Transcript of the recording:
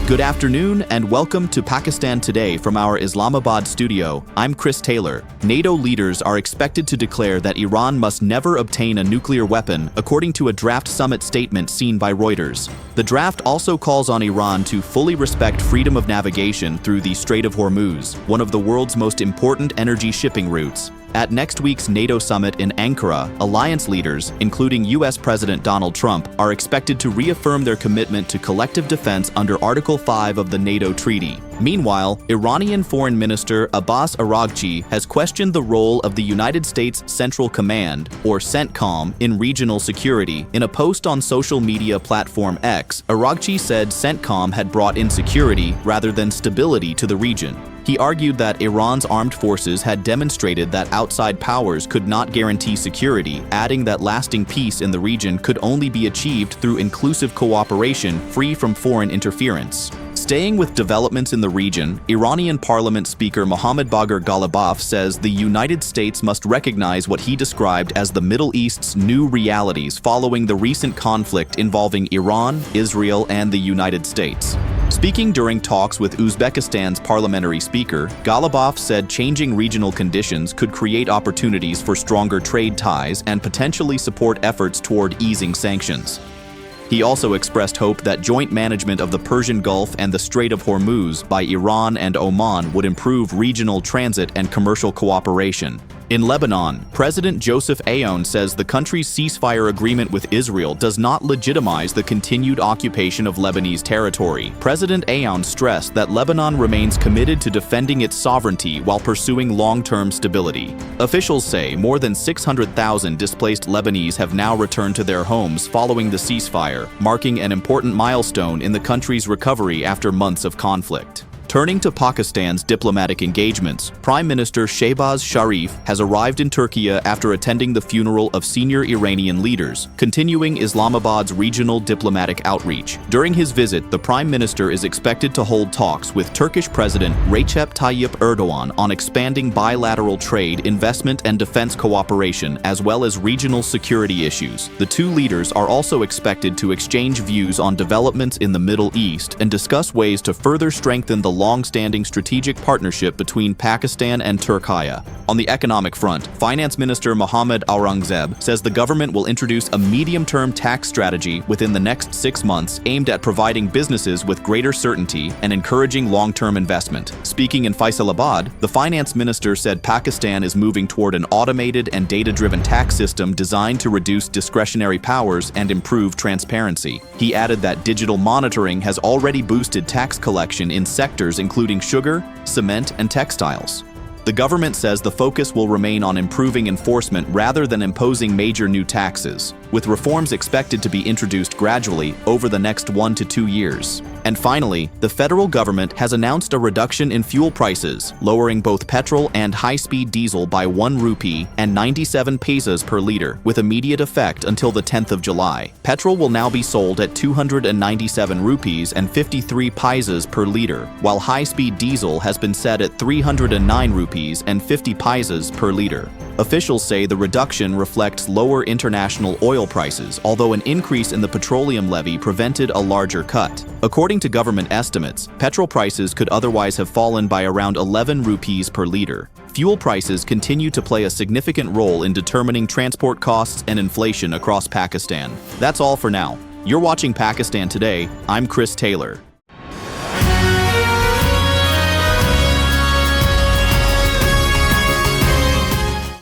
Good afternoon and welcome to Pakistan Today from our Islamabad studio. I'm Chris Taylor. NATO leaders are expected to declare that Iran must never obtain a nuclear weapon, according to a draft summit statement seen by Reuters. The draft also calls on Iran to fully respect freedom of navigation through the Strait of Hormuz, one of the world's most important energy shipping routes. At next week's NATO summit in Ankara, alliance leaders, including U.S. President Donald Trump, are expected to reaffirm their commitment to collective defense under Article 5 of the NATO treaty. Meanwhile, Iranian Foreign Minister Abbas Araghchi has questioned the role of the United States Central Command, or CENTCOM, in regional security. In a post on social media platform X, Araghchi said CENTCOM had brought insecurity rather than stability to the region. He argued that Iran's armed forces had demonstrated that outside powers could not guarantee security, adding that lasting peace in the region could only be achieved through inclusive cooperation free from foreign interference. Staying with developments in the region, Iranian Parliament Speaker Mohammad Bagher Ghalibaf says the United States must recognize what he described as the Middle East's new realities following the recent conflict involving Iran, Israel, and the United States. Speaking during talks with Uzbekistan's parliamentary speaker, Ghalibaf said changing regional conditions could create opportunities for stronger trade ties and potentially support efforts toward easing sanctions. He also expressed hope that joint management of the Persian Gulf and the Strait of Hormuz by Iran and Oman would improve regional transit and commercial cooperation. In Lebanon, President Joseph Aoun says the country's ceasefire agreement with Israel does not legitimize the continued occupation of Lebanese territory. President Aoun stressed that Lebanon remains committed to defending its sovereignty while pursuing long-term stability. Officials say more than 600,000 displaced Lebanese have now returned to their homes following the ceasefire, marking an important milestone in the country's recovery after months of conflict. Turning to Pakistan's diplomatic engagements, Prime Minister Shehbaz Sharif has arrived in Turkey after attending the funeral of senior Iranian leaders, continuing Islamabad's regional diplomatic outreach. During his visit, the Prime Minister is expected to hold talks with Turkish President Recep Tayyip Erdogan on expanding bilateral trade, investment, and defense cooperation, as well as regional security issues. The two leaders are also expected to exchange views on developments in the Middle East and discuss ways to further strengthen the long-standing strategic partnership between Pakistan and Turkey. On the economic front, Finance Minister Mohammad Aurangzeb says the government will introduce a medium-term tax strategy within the next 6 months aimed at providing businesses with greater certainty and encouraging long-term investment. Speaking in Faisalabad, the finance minister said Pakistan is moving toward an automated and data-driven tax system designed to reduce discretionary powers and improve transparency. He added that digital monitoring has already boosted tax collection in sectors including sugar, cement, and textiles. The government says the focus will remain on improving enforcement rather than imposing major new taxes, with reforms expected to be introduced gradually over the next 1 to 2 years. And finally, the federal government has announced a reduction in fuel prices, lowering both petrol and high-speed diesel by 1 rupee and 97 paisas per liter, with immediate effect until the 10th of July. Petrol will now be sold at 297 rupees and 53 paisas per liter, while high-speed diesel has been set at 309 rupees and 50 paisas per liter. Officials say the reduction reflects lower international oil prices, although an increase in the petroleum levy prevented a larger cut. According to government estimates, petrol prices could otherwise have fallen by around 11 rupees per liter. Fuel prices continue to play a significant role in determining transport costs and inflation across Pakistan. That's all for now. You're watching Pakistan Today. I'm Chris Taylor.